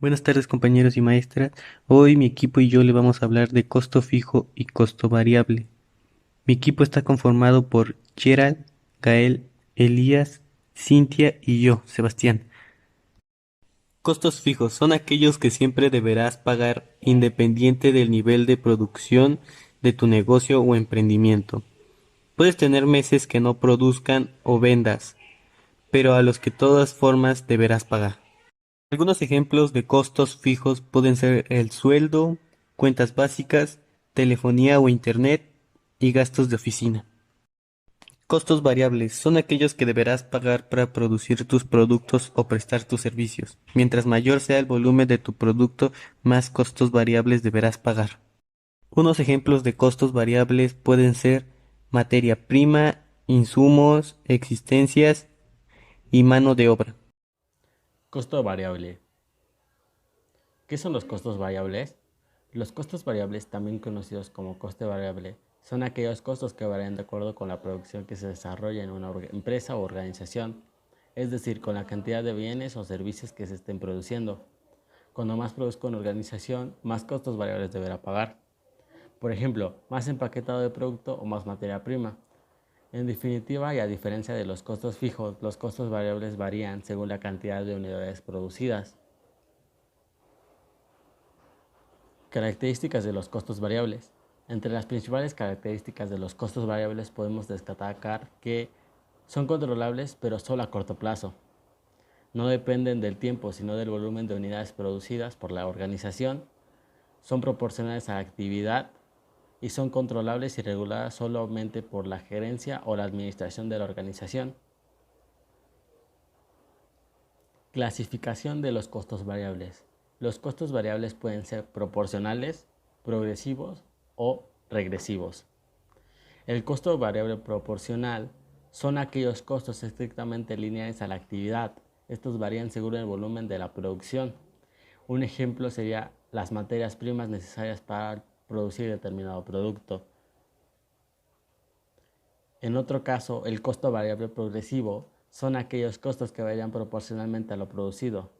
Buenas tardes compañeros y maestras. Hoy mi equipo y yo le vamos a hablar de costo fijo y costo variable. Mi equipo está conformado por Gerald, Gael, Elías, Cintia y yo, Sebastián. Costos fijos son aquellos que siempre deberás pagar independiente del nivel de producción de tu negocio o emprendimiento. Puedes tener meses que no produzcan o vendas, pero a los que de todas formas deberás pagar. Algunos ejemplos de costos fijos pueden ser el sueldo, cuentas básicas, telefonía o internet y gastos de oficina. Costos variables son aquellos que deberás pagar para producir tus productos o prestar tus servicios. Mientras mayor sea el volumen de tu producto, más costos variables deberás pagar. Unos ejemplos de costos variables pueden ser materia prima, insumos, existencias y mano de obra. Costo variable. ¿Qué son los costos variables? Los costos variables, también conocidos como coste variable, son aquellos costos que varían de acuerdo con la producción que se desarrolla en una empresa o organización, es decir, con la cantidad de bienes o servicios que se estén produciendo. Cuando más produzca una organización, más costos variables deberá pagar. Por ejemplo, más empaquetado de producto o más materia prima. En definitiva, y a diferencia de los costos fijos, los costos variables varían según la cantidad de unidades producidas. Características de los costos variables. Entre las principales características de los costos variables podemos destacar que son controlables pero solo a corto plazo. No dependen del tiempo sino del volumen de unidades producidas por la organización. Son proporcionales a la actividad y son controlables y reguladas solamente por la gerencia o la administración de la organización. Clasificación de los costos variables. Los costos variables pueden ser proporcionales, progresivos o regresivos. El costo variable proporcional son aquellos costos estrictamente lineales a la actividad. Estos varían según el volumen de la producción. Un ejemplo sería las materias primas necesarias para producir determinado producto. En otro caso, el costo variable progresivo son aquellos costos que varían proporcionalmente a lo producido.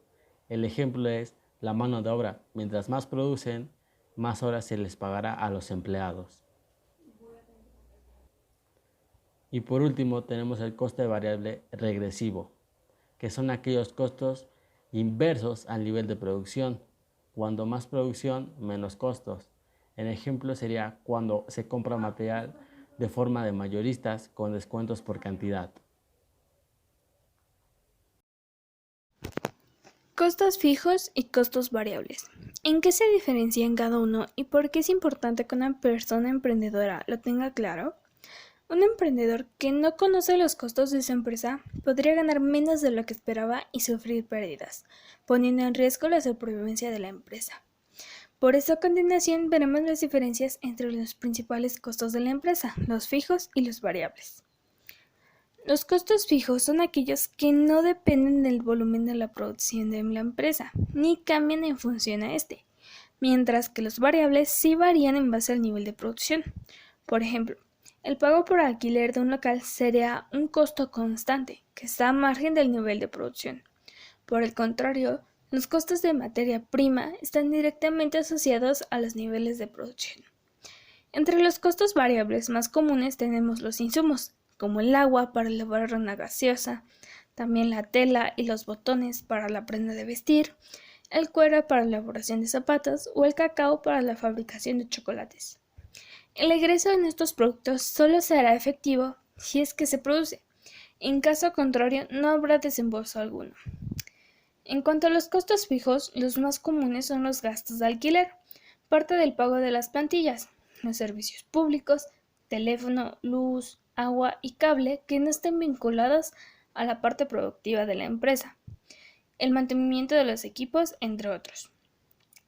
El ejemplo es la mano de obra. Mientras más producen, más horas se les pagará a los empleados. Y por último tenemos el coste variable regresivo, que son aquellos costos inversos al nivel de producción. Cuando más producción, menos costos. El ejemplo sería cuando se compra material de forma de mayoristas con descuentos por cantidad. Costos fijos y costos variables. ¿En qué se diferencian cada uno y por qué es importante que una persona emprendedora lo tenga claro? Un emprendedor que no conoce los costos de su empresa podría ganar menos de lo que esperaba y sufrir pérdidas, poniendo en riesgo la supervivencia de la empresa. Por eso a continuación veremos las diferencias entre los principales costos de la empresa, los fijos y los variables. Los costos fijos son aquellos que no dependen del volumen de la producción de la empresa, ni cambian en función a este, mientras que los variables sí varían en base al nivel de producción. Por ejemplo, el pago por alquiler de un local sería un costo constante, que está a margen del nivel de producción. Por el contrario, los costos de materia prima están directamente asociados a los niveles de producción. Entre los costos variables más comunes tenemos los insumos, como el agua para elaborar una gaseosa, también la tela y los botones para la prenda de vestir, el cuero para la elaboración de zapatos o el cacao para la fabricación de chocolates. El egreso en estos productos solo será efectivo si es que se produce. En caso contrario, no habrá desembolso alguno. En cuanto a los costos fijos, los más comunes son los gastos de alquiler, parte del pago de las plantillas, los servicios públicos, teléfono, luz, agua y cable que no estén vinculados a la parte productiva de la empresa, el mantenimiento de los equipos, entre otros.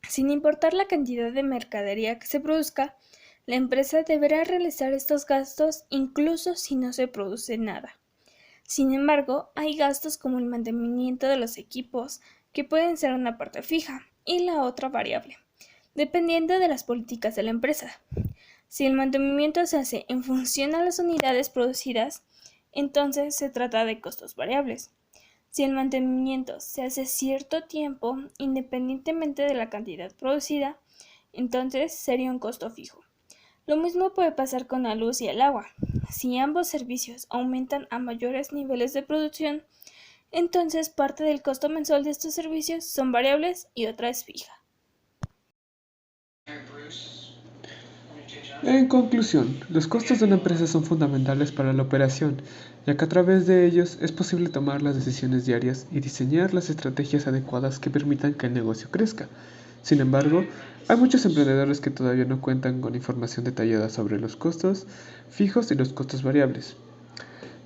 Sin importar la cantidad de mercadería que se produzca, la empresa deberá realizar estos gastos incluso si no se produce nada. Sin embargo, hay gastos como el mantenimiento de los equipos que pueden ser una parte fija y la otra variable, dependiendo de las políticas de la empresa. Si el mantenimiento se hace en función a las unidades producidas, entonces se trata de costos variables. Si el mantenimiento se hace cierto tiempo, independientemente de la cantidad producida, entonces sería un costo fijo. Lo mismo puede pasar con la luz y el agua. Si ambos servicios aumentan a mayores niveles de producción, entonces parte del costo mensual de estos servicios son variables y otra es fija. En conclusión, los costos de una empresa son fundamentales para la operación, ya que a través de ellos es posible tomar las decisiones diarias y diseñar las estrategias adecuadas que permitan que el negocio crezca. Sin embargo, hay muchos emprendedores que todavía no cuentan con información detallada sobre los costos fijos y los costos variables.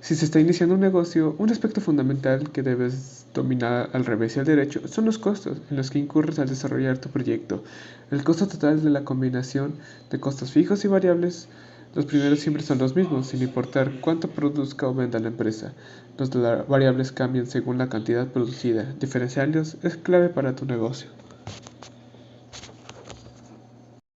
Si se está iniciando un negocio, un aspecto fundamental que debes dominar al revés y al derecho son los costos en los que incurres al desarrollar tu proyecto. El costo total de la combinación de costos fijos y variables. Los primeros siempre son los mismos, sin importar cuánto produzca o venda la empresa. Los variables cambian según la cantidad producida. Diferenciarlos es clave para tu negocio.